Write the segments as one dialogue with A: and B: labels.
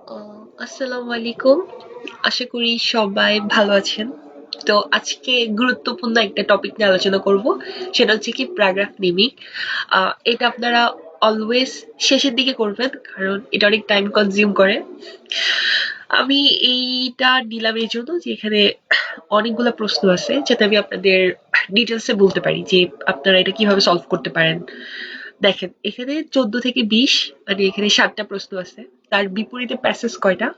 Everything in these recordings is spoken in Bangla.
A: আসসালামু আলাইকুম। আশা করি সবাই ভালো আছেন। তো আজকে গুরুত্বপূর্ণ একটা টপিক নিয়ে আলোচনা করব। সেটা হচ্ছে কি প্যারাগ্রাফ নেমিং। এটা আপনারা অলওয়েজ শেষের দিকে করবেন কারণ এটা অনেক টাইম কনজিউম করে। আমি এইটা নিলাম এই জন্য যে এখানে অনেকগুলো প্রশ্ন আছে যাতে আমি আপনাদের ডিটেলসে বলতে পারি যে আপনারা এটা কিভাবে সলভ করতে পারেন। দেখেন এখানে 14 থেকে 20 মানে এখানে 7টা প্রশ্ন আছে। তার বিপরীতে প্যাসেজ কয়টা?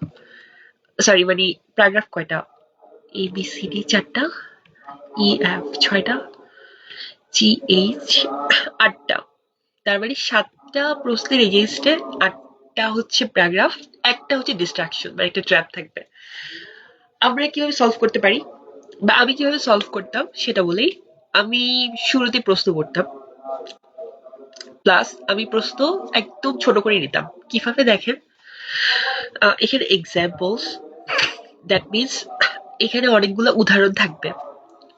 A: সরি মানে প্যারাগ্রাফ কয়টা? এ বি সি ডি 4টা, ই এফ 6টা, জি এইচ 8টা। তার মানে 7টা প্রশ্নের এগেইনস্টে 8টা হচ্ছে প্যারাগ্রাফ, একটা হচ্ছে ডিস্ট্রাকশন মানে একটা ট্র্যাপ থাকবে। আমরা কিভাবে সলভ করতে পারি বা আমি কিভাবে সলভ করতাম সেটা বলেই। আমি শুরুতে প্রশ্ন করতাম, প্লাস আমি প্রশ্ন একদম ছোট করে নিতাম। কিভাবে দেখেন, এখানে এক্সাম্পলস, দ্যাট মিনস এখানে অনেকগুলো উদাহরণ থাকবে।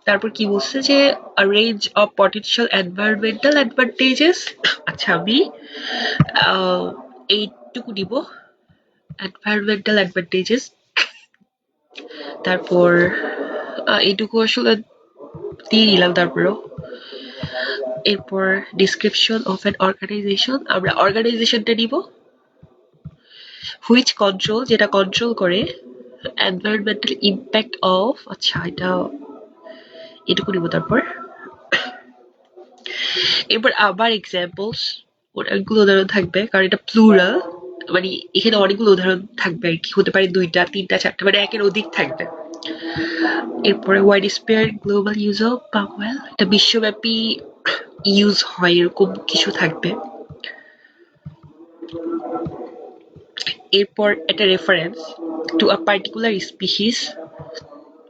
A: তারপর কি বলছে যে a range of potential environmental advantages। আচ্ছা আমি আহ, এইটুকু নিব, environmental advantages। তারপর এইটুকু আসলে দিয়ে নিলাম। তারপরও এরপর description of an organization, আমরা অর্গানাইজেশনটা নিব। হুইচ কন্ট্রোল, যেটা কন্ট্রোল করে environmental impact of, আচ্ছা এটা এটুকু নিব। তারপর এরপর আবার এক্সাম্পলস, অনেকগুলো উদাহরণ থাকবে কারণ এটা প্লুরাল, মানে এখানে অনেকগুলো উদাহরণ থাকবে আর কি, হতে পারে 2টা 3টা 4টা মানে একের অধিক থাকবে। এরপরে wide spread global use of palm oil, এটা বিশ্বব্যাপী ইউজ হয় এরকম কিছু থাকবে। এরপর একটা reference to a particular species,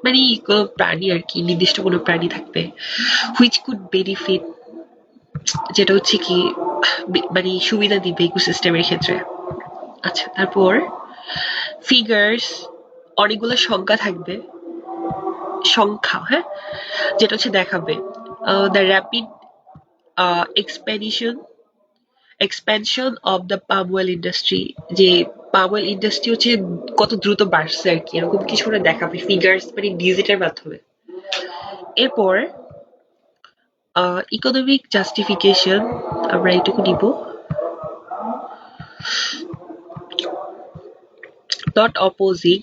A: মানে কোনো প্রাণী আর কি, নির্দিষ্ট কোনো প্রাণী থাকবে। হুইচ কুড বেনিফিট, যেটা হচ্ছে কি মানে সুবিধা দিবে ইকোসিস্টেমের ক্ষেত্রে। আচ্ছা তারপর ফিগার্স, অনেকগুলো সংখ্যা থাকবে, সংখ্যা, হ্যাঁ, যেটা হচ্ছে দেখাবে the rapid expedition expansion of the palm oil industry, যে পাম অয়েল ইন্ডাস্ট্রি হচ্ছে কত দ্রুত বাড়ছে আর কি, এরকম কিছু করে দেখাবে ফিগার্স মানে ডিজিটের মাধ্যমে। এরপর ইকোনমিক জাস্টিফিকেশন, আমরা এইটুকু নিব। Not opposing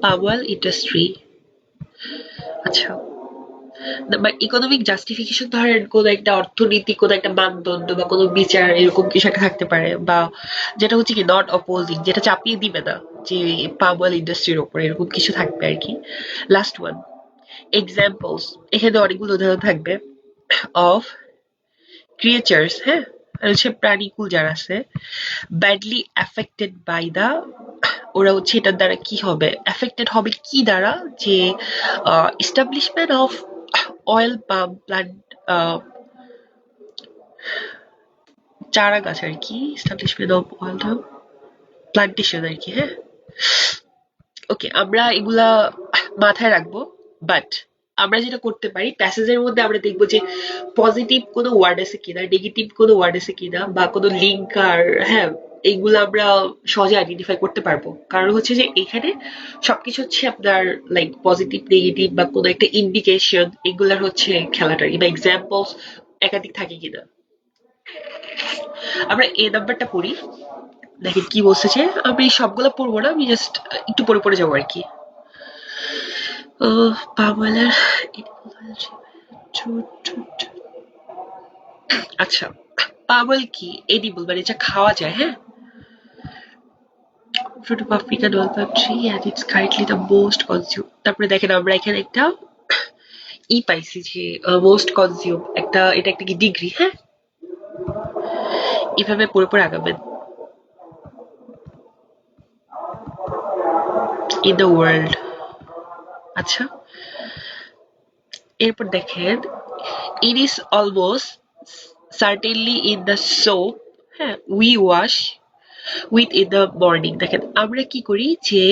A: palm oil industry. আচ্ছা ইকোনমিক জাস্টিফিকেশন ধরেন কোনো একটা অর্থনীতি, কোনো একটা মানদণ্ড বা কোনো বিচার এরকম কিছু একটা থাকতে পারে, বা যেটা হচ্ছে কি নট অপোজিং, যেটা চাপিয়ে দিবে না যে পাম অয়েল ইন্ডাস্ট্রির উপর, এরকম কিছু থাকবে আর কি। লাস্ট ওয়ান এক্সাম্পলস, এখানে অনেকগুলো উদাহরণ থাকবে অফ ক্রিয়েচার্স, হ্যাঁ, আর হচ্ছে প্রাণীকুল যারা আছে, ব্যাডলি অ্যাফেক্টেড বাই দা, ওরা হচ্ছে এটার দ্বারা কি হবে, অ্যাফেক্টেড হবে কি দ্বারা, যে establishment of oil palm plant, চারা গাছ আর কি, establishment of oil palm plantation আর কি, হ্যাঁ। ওকে আমরা এগুলা মাথায় রাখবো, বাট আমরা যেটা করতে পারি প্যাসেজের মধ্যে আমরা দেখবো যে পজিটিভ কোনো ওয়ার্ড আছে কিনা, নেগেটিভ কোনো ওয়ার্ড আছে কিনা, বা কোনো লিঙ্ক আর, হ্যাঁ, এইগুলো আমরা সহজে আইডেন্টিফাই করতে পারবো। কারণ হচ্ছে যে এখানে সবকিছু হচ্ছে আপনার লাইক পজিটিভ নেগেটিভ বা কোনো একটা ইন্ডিকেশন, এগুলার হচ্ছে খেলাটা বা এক্সাম্পলস একাধিক থাকে কিনা। আমরা এ নাম্বারটা পড়ি, দেখেন কি বলছে যে আমি সবগুলো পড়বো না, আমি জাস্ট একটু পড়ে পড়ে যাবো আর কি। পাওয়েলের আচ্ছা পাওয়েল কি এডিবল মানে যা খাওয়া যায়, হ্যাঁ। fruit of Africa development tree and it's currently the most consumed। তারপরে দেখেন আমরা এখানে একটা পাইছি যে মোস্ট কনজিউম, একটা এটা একটা কি ডিগ্রি, হ্যাঁ। এভাবে পড়ে পড়ে আগাবেন। In the world. আচ্ছা এরপর দেখেন it is almost certainly in the soap, হ্যাঁ, we wash with in the morning। দেখেন আমরা কি করি যে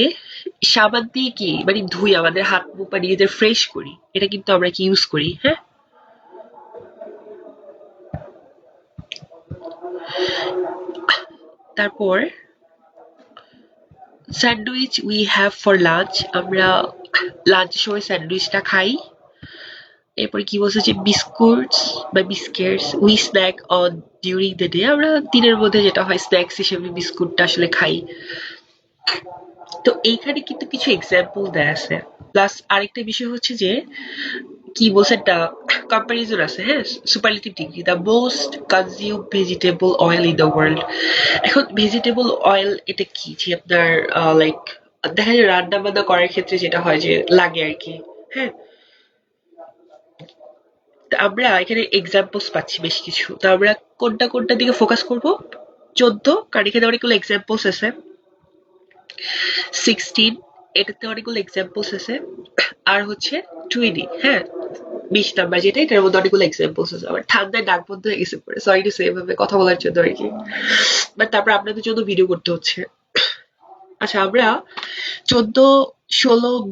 A: সাবান দিয়ে কি মানে ধুই আমাদের হাত মুখ বা নিজেদের ফ্রেশ করি, এটা কিন্তু আমরা কি ইউজ করি, হ্যাঁ। তারপর sandwich we have for lunch, আমরা লাঞ্চের সময় স্যান্ডউইচটা খাই। এরপরে কি বলছে যে বিস্কুটস বা biscuits we snack on during the day, আমরা দিনের মধ্যে যেটা হয় স্ন্যাক্স হিসেবে বিস্কুটটা আসলে খাই। তো এইখানে কিন্তু কিছু এক্সাম্পল দেয়া আছে। প্লাস আরেকটা বিষয় হচ্ছে যে কি বলছে একটা কম্পারিজন আছে, হ্যাঁ, superlative degree, the most consume vegetable oil in the world. এখন ভেজিটেবল অয়েল এটা কি, যে আপনার লাইক দেখা যায় রান্না বান্না করার ক্ষেত্রে যেটা হয় যে লাগে আর কি, হ্যাঁ। তো আমরা এখানে এক্সাম্পলস পাচ্ছি বেশ কিছু, তো আমরা কোনটা কোনটা দিকে ফোকাস করব? 14, কারণ এখানে অনেকগুলো এক্সাম্পলস আছে। 16, এটাতে অনেকগুলো এক্সাম্পলস আছে। আর হচ্ছে 20, হ্যাঁ, 20 নাম্বার যেটা, এটার মধ্যে অনেকগুলো এক্সাম্পলস আছে। আমার ঠান্ডায় ডাক বন্ধ হয়ে গেছে পরে, সরি টু সে, এভাবে কথা বলার জন্য আর কি। বাট তারপর আপনাদের জন্য ভিডিও করতে হচ্ছে। আচ্ছা, আমরা 14, 16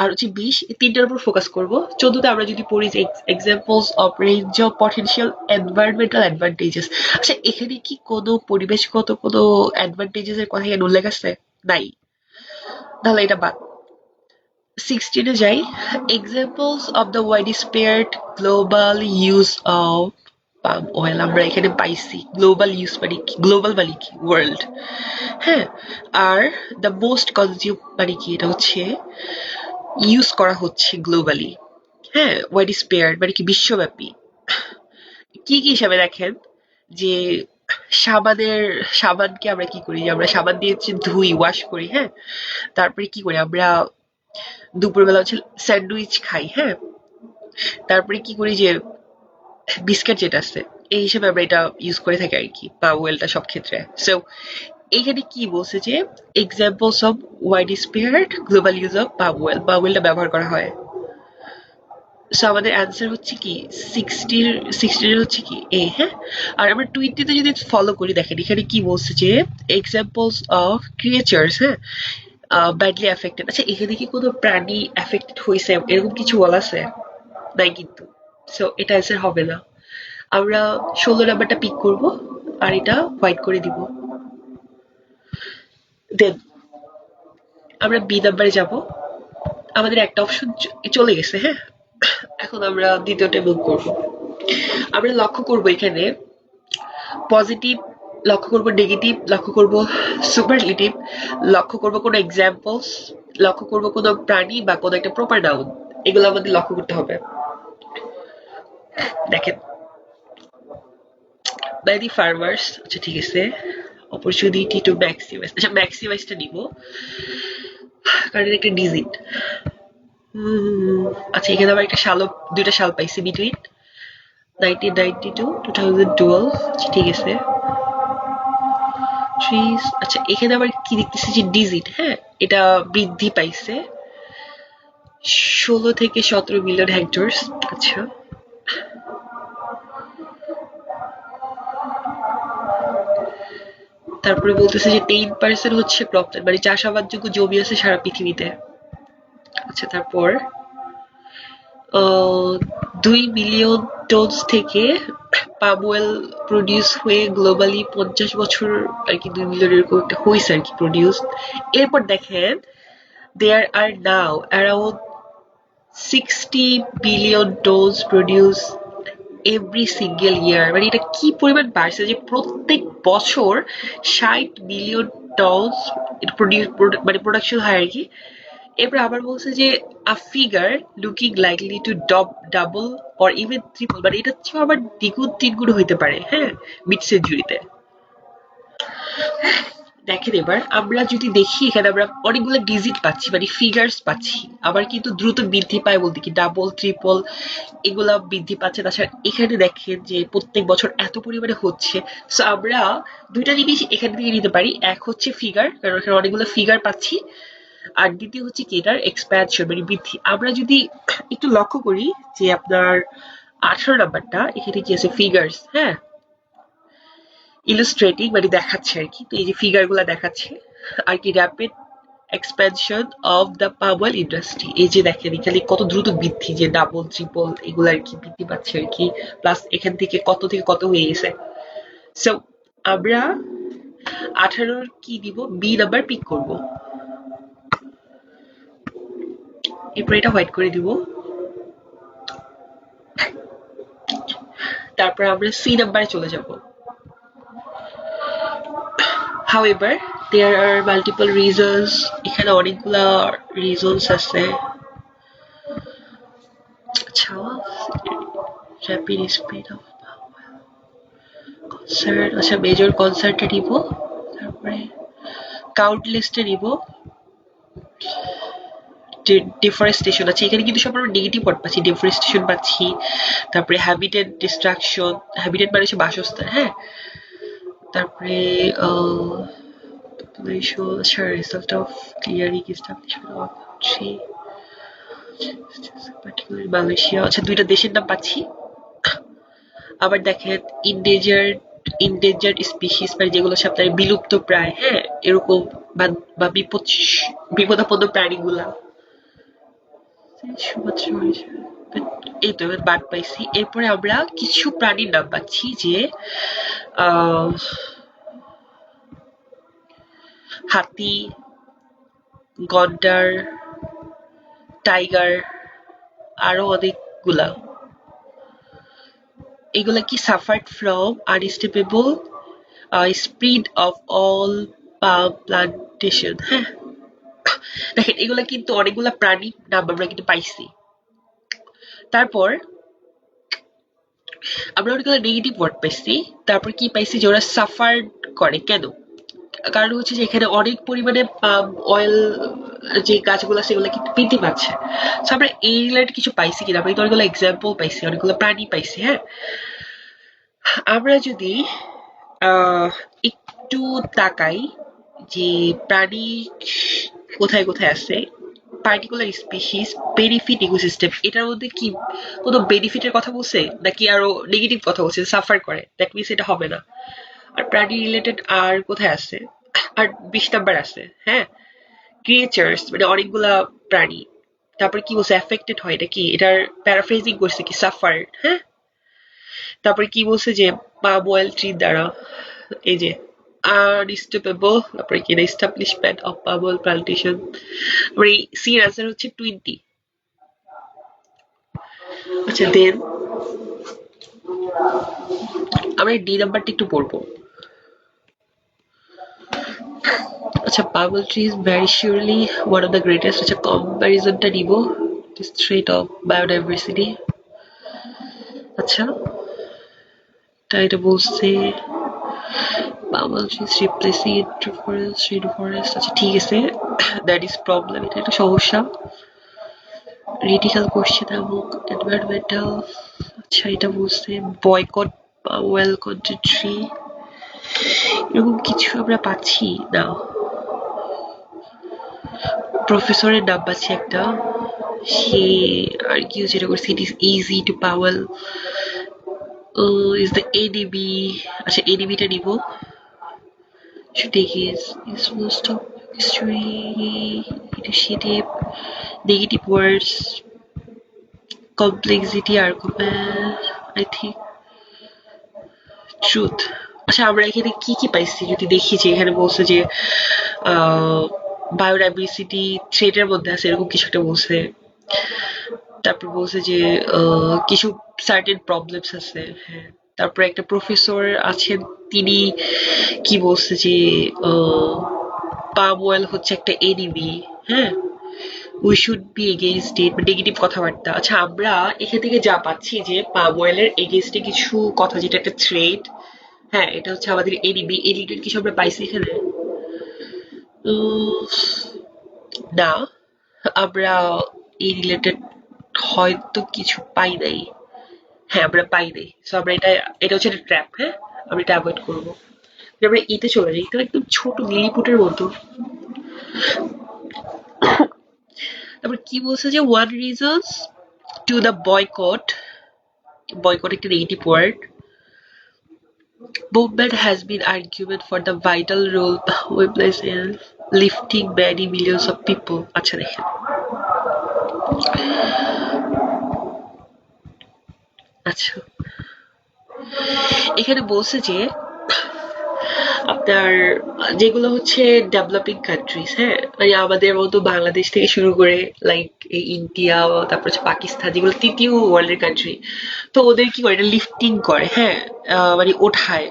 A: আর হচ্ছে 20, এই তিনটার উপর ফোকাস করব। 14তে আমরা যদি পড়ি যে examples of range of potential environmental advantages. আচ্ছা, এখানে কি কোনো পরিবেশগত কোনো অ্যাডভান্টেজেস এর কথা এখানে উল্লেখ আছে? নাই, তাহলে এটা বাদ। 16 এ যাই। Examples of the widespread global use of palm oil, আমরা এখানে পাইছি গ্লোবাল ইউজ মানে কি, গ্লোবাল মানে কি ওয়ার্ল্ড, হ্যাঁ। আর দ্য মোস্ট কনজিউম মানে কি, এটা হচ্ছে ইউজ করা হচ্ছে গ্লোবালি, হ্যাঁ। widespread মানে কি বিশ্বব্যাপী। কি কি হিসাবে দেখেন যে সাবানকে আমরা কি করি, আমরা সাবান দিয়ে হচ্ছে ধুই, ওয়াশ করি, হ্যাঁ। তারপরে কি করি আমরা দুপুরবেলা হচ্ছে স্যান্ডউইচ খাই, হ্যাঁ। তারপরে কি করি যে বিস্কিট যেটা আছে এই হিসেবে আমরা এটা ইউজ করে থাকি আর কি, বা ওয়েলটা সব ক্ষেত্রে। সো এইখানে কি বলছে যে examples of widespread global use of palm oil, palm ওয়েলটা ব্যবহার করা হয়। সো আমাদের অ্যান্সার হচ্ছে কি 16 হচ্ছে কি এ, হ্যাঁ। আর আমরা 20তে যদি ফলো করি, দেখেন এখানে কি বলছে যে এক্সাম্পলস অফ ক্রিয়েচার্স, হ্যাঁ, ব্যাডলি অ্যাফেক্টেড। আচ্ছা, এখানে কি কোনো প্রাণী অ্যাফেক্টেড হয়েছে এরকম কিছু বলা আছে? নাই কিন্তু। সো এটা অ্যান্সার হবে না। আমরা 16 নাম্বারটা পিক করব আর এটা হোয়াইট করে দিব। দেন আমরা বি নাম্বারে যাব। আমাদের একটা অপশন চলে গেছে, হ্যাঁ। এখন আমরা দ্বিতীয়টা মুভ করব। আমরা লক্ষ্য করব এখানে পজিটিভ, লক্ষ্য করব নেগেটিভ, লক্ষ্য করব সুপারলেটিভ, লক্ষ্য করব কোনো এক্সাম্পলস, লক্ষ্য করব কোনো প্রাণী বা কোনো একটা প্রপার নাউন। এগুলো আমাদের লক্ষ্য করতে হবে। দেখেন, by the farmers, আচ্ছা ঠিক আছে, opportunity to maximize, আচ্ছা ম্যাক্সিমাইজটা নিব কারণ এটা একটা ডিজিট। আচ্ছা, এখানে আবার একটা সালও, দুইটা সাল পাইছি বিটুইন 1992 2012, আচ্ছা ঠিক আছে। ট্রিজ, আচ্ছা এখানে আবার কি দেখতেছি যে ডিজিট, হ্যাঁ, এটা বৃদ্ধি পাইছে 16 থেকে 17 মিলিয়ন হেক্টরস। আচ্ছা, তারপরে বলতেছে যে 10% হচ্ছে ক্রপল্যান্ড, মানে চাষাবাদযোগ্য জমি আছে সারা পৃথিবীতে। আচ্ছা, তারপর 2 মিলিয়ন টন থেকে পাম অয়েল প্রডিউস হয়ে গ্লোবালি 50 বছর আর কি 2 মিলিয়ন এরকম একটা হয়েছে আর কি প্রডিউস। এরপর দেখেন there are now around 60 billion tons produced every single year, মানে এটা কি পরিমাণ বাড়ছে যে প্রত্যেক বছর 60 বিলিয়ন টনস মানে প্রোডাকশন হয় আর কি। এরপর আবার বলছে যে a figure looking likely to double or even triple, মানে এটা চেয়েও আবার দ্বিগুণ তিনগুণ হইতে পারে, হ্যাঁ, মিড সেঞ্চুরিতে। দেখেন এবার আমরা যদি দেখি এখানে আমরা অনেকগুলো ডিজিট পাচ্ছি, মানে ফিগার্স পাচ্ছি, আবার কিন্তু দ্রুত বৃদ্ধি পায় বলতে কি ডাবল ট্রিপল এগুলা বৃদ্ধি পাচ্ছে। তাছাড়া এখানে দেখেন যে প্রত্যেক বছর এত পরিমাণে হচ্ছে। সো আমরা দুইটা জিনিস এখান থেকে নিতে পারি, এক হচ্ছে ফিগার, কারণ এখানে অনেকগুলো ফিগার পাচ্ছি, আর দ্বিতীয় হচ্ছে কি এটার এক্সপ্যানশন মানে বৃদ্ধি। আমরা যদি একটু লক্ষ্য করি যে আপনার 18 নাম্বারটা, এখানে কি আছে ফিগার্স, হ্যাঁ, ইলাস্ট্রেটিং মানে দেখাচ্ছে আর কি। তো এই যে ফিগার গুলা দেখাচ্ছে আর কি, rapid expansion of the palm oil industry. এই যে দেখেন এখানে কত দ্রুত বৃদ্ধি, যে ডাবল ট্রিপল এগুলো আর কি বৃদ্ধি পাচ্ছে আর কি। প্লাস এখান থেকে কত হয়ে গেছে। সো আমরা 18 কি দিব, বি নাম্বার পিক করব। এরপর এটা হোয়াইট করে দিব। তারপর আমরা সি নাম্বারে চলে যাব। However, there are multiple reasons. এখানে অনেকগুলা reasons আছে। আচ্ছা, rapid speed of concert, আচ্ছা মেজর কনসার্টে নিব, তারপরে কাউন্ট লিস্টে নিব, ডিফরেস্টেশন আছে এখানে কিন্তু সব আমরা নেগেটিভ ওয়ার্ড পাচ্ছি, ডিফরেস্টেশন পাচ্ছি, তারপরে হ্যাবিটেট ডিস্ট্রাকশন, হ্যাবিটেট মানে হচ্ছে বাসস্থান, হ্যাঁ, তারপরে population, আচ্ছা result of clearing establishment of country, particular Malaysia, আচ্ছা দুইটা দেশের নাম পাচ্ছি। আবার দেখেন ইন্ডেঞ্জার্ড স্পিসিস মানে যেগুলো হচ্ছে আপনার বিলুপ্ত প্রায়, হ্যাঁ, এরকম বা বিপদাপন্ন প্রাণীগুলা এই তো এবার বাদ পাইছি। এরপরে আমরা কিছু প্রাণীর নাম পাচ্ছি যে হাতি, গন্ডার, টাইগার, আরো অনেকগুলা। এগুলা কি suffered from unstoppable spread of oil palm plantation, হ্যাঁ, দেখেন এগুলা কিন্তু অনেকগুলা প্রাণী নাম আমরা কিন্তু পাইছি। তারপর আমরা অনেকগুলো নেগেটিভ ওয়ার্ড পাইছি। তারপর কি পাইছি যে ওরা সাফার করে কেন, কারণ হচ্ছে যে এখানে অনেক পরিমাণে পাম অয়েল যে গাছগুলো আছে সেগুলো কিন্তু বৃদ্ধি পাচ্ছে। তো আমরা এই রিলেটেড কিছু পাইছি কিনা, আমরা কিন্তু অনেকগুলো এক্সাম্পল পাইছি, অনেকগুলো প্রাণী পাইছি, হ্যাঁ। আমরা যদি একটু তাকাই যে প্রাণী কোথায় কোথায় আছে, পার্টিকুলার স্পিসিস, বেনিফিট ইকোসিস্টেম, এটার মধ্যে কি কোনো বেনিফিটের কথা বলছে নাকি আরো নেগেটিভ কথা বলছে, সাফার করে, দ্যাট মিনস এটা হবে না। আর প্রাণী রিলেটেড আর কোথায় আছে, আর 20 নাম্বার আছে, হ্যাঁ, ক্রিয়েচার্স মানে অনেকগুলা প্রাণী। তারপর কি বলছে এফেক্টেড হয় নাকি, এটার প্যারাফ্রেজিং করছে কি সাফার, হ্যাঁ। তারপরে কি বলছে যে পাম অয়েল ট্রি দ্বারা, এই যে unstoppable, তারপরে কি establishment of palm oil plantation, তারপরে সি এর আনসার হচ্ছে 20। আচ্ছা দেন আমরা ডি নাম্বারটা একটু পড়বো। আচ্ছা palm oil tree is very surely one of the greatest, আচ্ছা কম্পারিজনটা নিব, this threat of biodiversity, আচ্ছা তাই এটা বলছে palm oil trees replacing rainforest, আচ্ছা ঠিক আছে, that is problem, এটা একটা সমস্যা। critical কোশ্চেন এবং এনভায়রনমেন্টাল, আচ্ছা এটা বলছে বয়কট ওয়েল কন্ট্রি, এরকম কিছু আমরা পাচ্ছি না। প্রফেসরের নাম পাচ্ছি একটা, সে আর কি যেটা করছে it is easy to Powell is the ADB, আচ্ছা এডিবিটা নিব। should take is most of history initiative, negative words, complexity argument, I think truth. আচ্ছা আমরা এখানে কি কি পাইছি যদি দেখি, যে এখানে বলছে যে বায়োডাইভার্সিটি থ্রেটের মধ্যে আছে এরকম কিছু একটা বলছে। তারপর বলছে যে কিছু সার্টেন প্রবলেমস আছে, হ্যাঁ। তারপরে একটা প্রফেসর আছেন, তিনি কি বলছে যে পাম অয়েল হচ্ছে একটা এনিমি, হ্যাঁ, we should be against it, negative কথাবার্তা। আচ্ছা আমরা এখান থেকে যা পাচ্ছি যে পাম অয়েলের এগেইনস্টে কিছু কথা, যেটা একটা থ্রেট, হ্যাঁ, এটা হচ্ছে আমাদের এডিবি, এডিটেড কিছু আমরা পাইছি এখানে না, আমরা এই রিলেটেড হয়তো কিছু পাই নাই, হ্যাঁ আমরা পাই নাই। সো আমরা এটা হচ্ছে একটা ট্র্যাপ, হ্যাঁ, আমরা এটা অ্যাভয়েড করবো। আমরা ইতে চলে যাই, এটা একদম ছোট লিলিপুটের মতো। তারপর কি বলছে যে one reasons to the boycott, boycott একটা negative word, movement has been argument for the vital role we plays in lifting many millions of people, আচ্ছা দেখেন আচ্ছা এখানে বলছে যে আপনার যেগুলো হচ্ছে ডেভেলপিং কান্ট্রিজ, হ্যাঁ, মানে আমাদের মতো বাংলাদেশ থেকে শুরু করে লাইক এই ইন্ডিয়া, তারপর হচ্ছে পাকিস্তান, যেগুলো তৃতীয় ওয়ার্ল্ডের কান্ট্রি, তো ওদের কি করে এটা লিফটিং করে, হ্যাঁ, মানে ওঠায়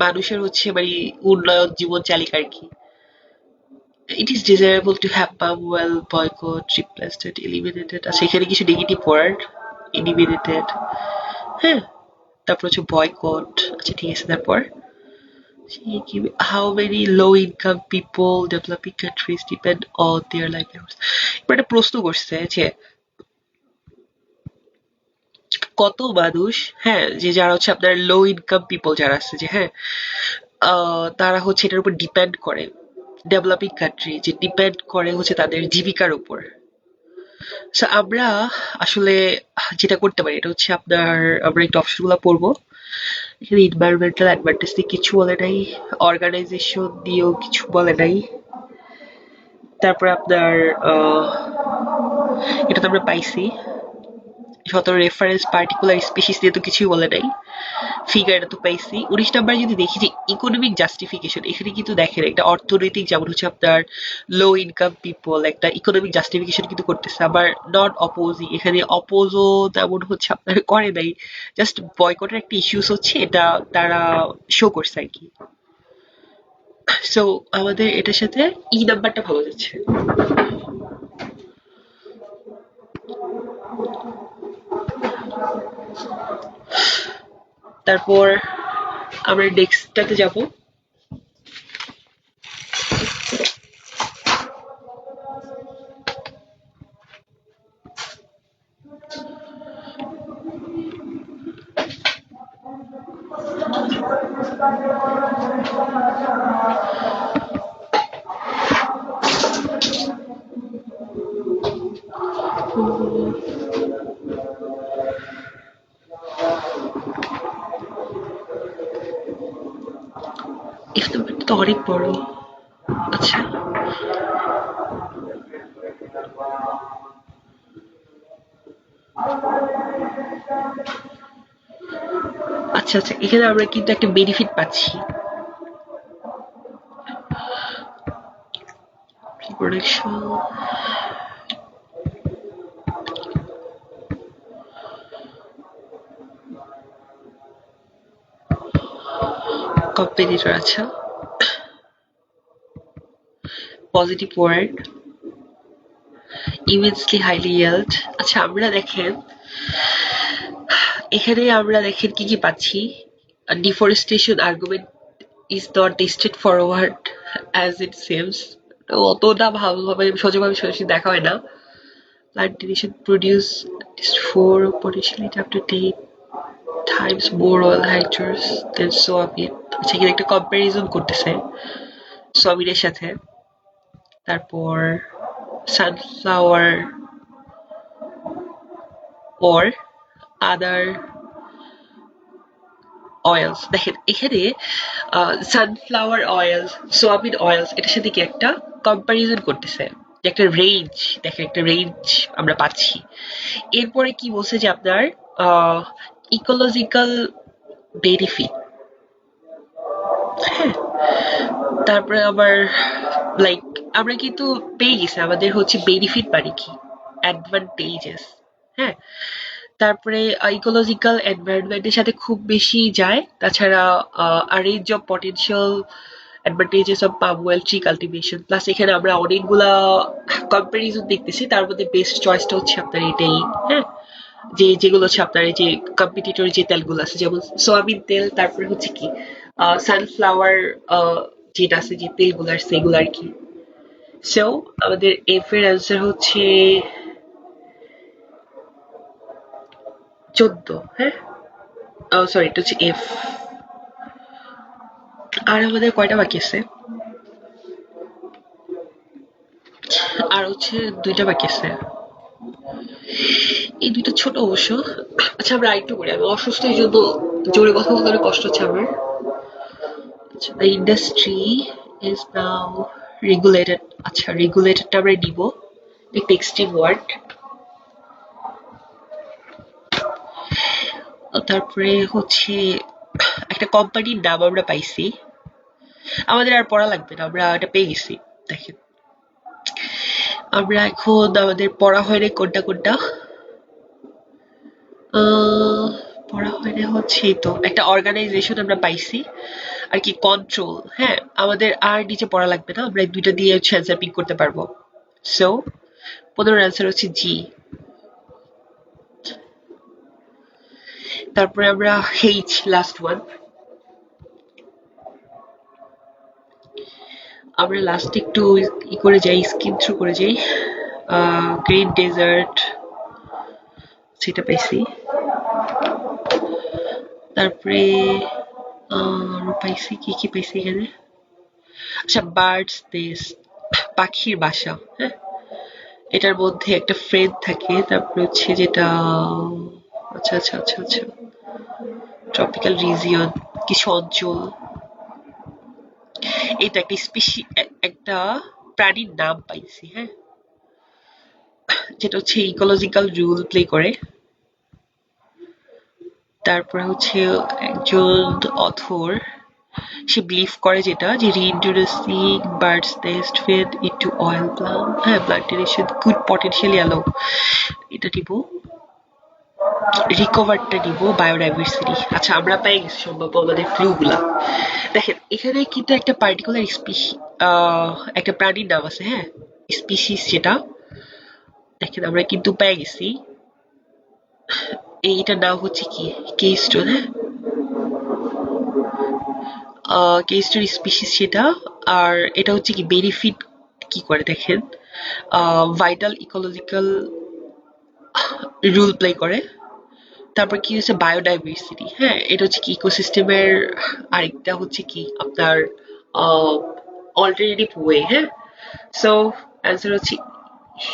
A: মানুষের হচ্ছে মানে উন্নয়ন জীবন চালিকা আর কি। It is desirable to have palm oil boycott, replaced, eliminated. আচ্ছা এখানে কিছু নেগেটিভ ওয়ার্ড, eliminated, হ্যাঁ, তারপর হচ্ছে বয়কট। আচ্ছা ঠিক আছে, তারপর how many low income people developing countries depend on their livelihoods. এবার একটা প্রশ্ন করছে যে কত মানুষ, হ্যাঁ, যে যারা হচ্ছে আপনার লো ইনকাম পিপল যারা আছে, যে হ্যাঁ, তারা হচ্ছে এটার উপর ডিপেন্ড করে, ডেভেলপিং কান্ট্রি যে ডিপেন্ড করে হচ্ছে তাদের জীবিকার উপর। সো আমরা আসলে যেটা করতে পারি এটা হচ্ছে আপনার, আমরা একটু অপশনগুলো পড়বো। এখানে এনভায়রনমেন্টাল অ্যাডভান্টেজ দিয়ে কিছু বলে নাই, অর্গানাইজেশন দিয়েও কিছু বলে নাই, তারপরে আপনার এটা তো আমরা পাইছি, শত রেফারেন্স পার্টিকুলার স্পিসিস দিয়ে তো কিছুই বলে নাই, ফিগার এটা তো পাইছি। 19 নাম্বার যদি দেখি যে ইকোনমিক জাস্টিফিকেশন, এখানে কিন্তু দেখেন একটা অর্থনৈতিক, যেমন হচ্ছে আপনার লো ইনকাম পিপল একটা ইকোনমিক জাস্টিফিকেশন কিন্তু করতেছে, আবার নট অপোজিং, এখানে অপোজও তেমন হচ্ছে আপনার করে নাই, জাস্ট বয়কটের একটা ইস্যুস হচ্ছে এটা তারা শো করছে আর কি। সো আমাদের এটার সাথে ই নাম্বারটা ভালো যাচ্ছে। তারপর আমরা নেক্সটটাতে যাব। এই নাম্বারটা তো অনেক বড়। আচ্ছা আচ্ছা আচ্ছা, এখানে আমরা কিন্তু একটা বেনিফিট পাচ্ছি, প্রোডাকশন কম্পিটিটর। আচ্ছা, positive word, immensely highly yield। আচ্ছা আমরা দেখেন এখানে আমরা দেখেন কি কি পাচ্ছি, deforestation argument is not straightforward as it seems, অতটা ভালোভাবে সোজাভাবে সরাসরি দেখা হয় না। Plantation produce four potentially up to 10 times more oil hydros than soybean। আচ্ছা এখানে একটা কম্পারিজন করতেছে সয়াবিনের সাথে। তারপর সানফ্লাওয়ার or other oils, দেখেন এখানে সানফ্লাওয়ার অয়েলস, সোয়াবিন অয়েলস, এটার সাথে কি একটা কম্পারিজন করতেছে, যে একটা রেঞ্জ, দেখেন একটা রেঞ্জ আমরা পাচ্ছি। এরপরে কি বলছে যে আপনার ইকোলজিক্যাল বেনিফিট, হ্যাঁ, তারপরে আবার লাইক আমরা কিন্তু পেয়ে গেছি আমাদের হচ্ছে বেনিফিট মানে কি, অ্যাডভান্টেজেস, হ্যাঁ, তারপরে ইকোলজিক্যাল এনভায়রনমেন্টের সাথে খুব বেশি যায়। তাছাড়া a range of potential advantages of palm oil tree cultivation, plus এখানে আমরা অনেকগুলা কম্পারিজন দেখতেছি, তার মধ্যে বেস্ট চয়েসটা হচ্ছে আপনার এটাই, হ্যাঁ, যে যেগুলো হচ্ছে আপনার এই যে কম্পিটিটর যে তেলগুলো আছে, যেমন সয়াবিন তেল, তারপরে হচ্ছে কি সানফ্লাওয়ার যেটা আছে যে তেলগুলো আছে সেগুলো আর কি। সো আমাদের এফ এর অ্যান্সার হচ্ছে 14, হ্যাঁ, সরি এটা হচ্ছে এফ। আর আমাদের কয়টা বাকি আছে? আর হচ্ছে দুইটা বাকি আছে, এই দুইটা ছোট অবশ্য। আচ্ছা আমরা আরেকটু করি, আমি অসুস্থ এই জন্য জোরে কথা বলতে অনেক কষ্ট হচ্ছে আমার। আচ্ছা, the industry is now regulated। আচ্ছা রেগুলেটেডটা আমরা নিব, একটা এক্সট্রিম ওয়ার্ড। তারপরে হচ্ছে একটা কোম্পানির নাম আমরা পাইছি, আমাদের আর পড়া লাগবে না, আমরা এটা পেয়ে গেছি। দেখেন, আমরা এখন আমাদের পড়া হয় রে কোনটা কোনটা আহ, পড়া হয় রে হচ্ছে এই তো একটা অর্গানাইজেশন আমরা পাইছি আর কি, কন্ট্রোল। হ্যাঁ, আমাদের আর নিচে পড়া লাগবে না, আমরা এই দুইটা দিয়ে হচ্ছে অ্যান্সার পিক করতে পারবো। সো 15 অ্যান্সার হচ্ছে জি। তারপরে আমরা এইচ, লাস্ট ওয়ান। আমরা লাস্ট একটু ই করে যাই, স্কিম থ্রু করে যাই। গ্রিন ডেজার্ট সেটা পাইছি। তারপরে আরো পাইছি কি কি পাইছি এখানে। আচ্ছা, বার্ডস নেস্ট, পাখির বাসা। হ্যাঁ, এটার মধ্যে একটা ফ্রেন্ড থাকে, তারপরে হচ্ছে যেটা আচ্ছা আচ্ছা আচ্ছা আচ্ছা ট্রপিক্যাল রিজিয়ন, কিছু অঞ্চল। এটা একটা স্পেশি, একটা প্রাণীর নাম পাইছি। হ্যাঁ, যেটা হচ্ছে ইকোলজিক্যাল রোল প্লে করে। তারপরে হচ্ছে একজন অথর, সে বিলিভ করে যেটা যে reintroducing birds nest fed into oil plant, হ্যাঁ, plantation could potentially allow, এটা দিব, রিকভারটা দিব বায়োডাইভার্সিটি। আচ্ছা, আমরা পেয়ে গেছি সম্ভব আমাদের ক্লু গুলা। দেখেন, এখানে কিন্তু একটা পার্টিকুলার স্পিসি, একটা প্রাণীর নাম আছে। হ্যাঁ, স্পিসিস যেটা, দেখেন আমরা কিন্তু পেয়ে গেছি। এইটার নাম হচ্ছে কি, কেইস্টোন। হ্যাঁ, কেইস্টোন স্পিসিস সেটা। আর এটা হচ্ছে কি বেনিফিট কি করে দেখেন, ভাইটাল ইকোলজিক্যাল রোল প্লে করে। তারপর কি হচ্ছে বায়োডাইভার্সিটি। হ্যাঁ, এটা হচ্ছে কি ইকোসিস্টেমের আরেকটা হচ্ছে কি আপনার অল্টারনেটিভ ওয়ে। হ্যাঁ, সো অ্যান্সার হচ্ছে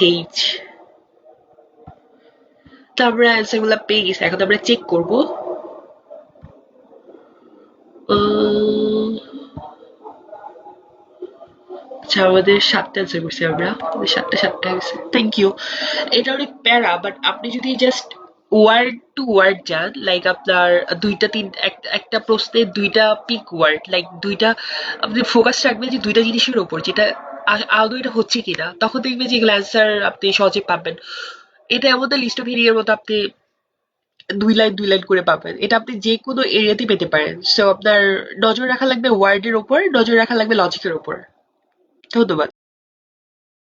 A: এইচ। তো আমরা অ্যান্সার গুলা পেয়ে গেছি, এখন আমরা চেক করবো। উম, আচ্ছা, আমাদের 7টা অ্যান্সার করছি আমরা, আমাদের 7টা গেছে। Thank you. এটা অনেক প্যারা, বাট আপনি যদি জাস্ট ওয়ার্ড টু ওয়ার্ড যান, লাইক আপনার দুইটা তিন একটা প্রশ্নে দুইটা পিক ওয়ার্ড, লাইক দুইটা আপনি ফোকাস রাখবেন যে দুইটা জিনিসের ওপর, যেটা আদৌ এটা হচ্ছে কিনা, তখন দেখবেন যে এগুলো অ্যান্সার আপনি সহজে পাবেন। এটা এমন লিস্ট অফ এরিয়ার মতো, আপনি 2 লাইন 2 লাইন করে পাবেন। এটা আপনি যে কোনো এরিয়াতেই পেতে পারেন। সো আপনার নজর রাখা লাগবে ওয়ার্ডের ওপর, নজর রাখা লাগবে লজিকের ওপর। ধন্যবাদ।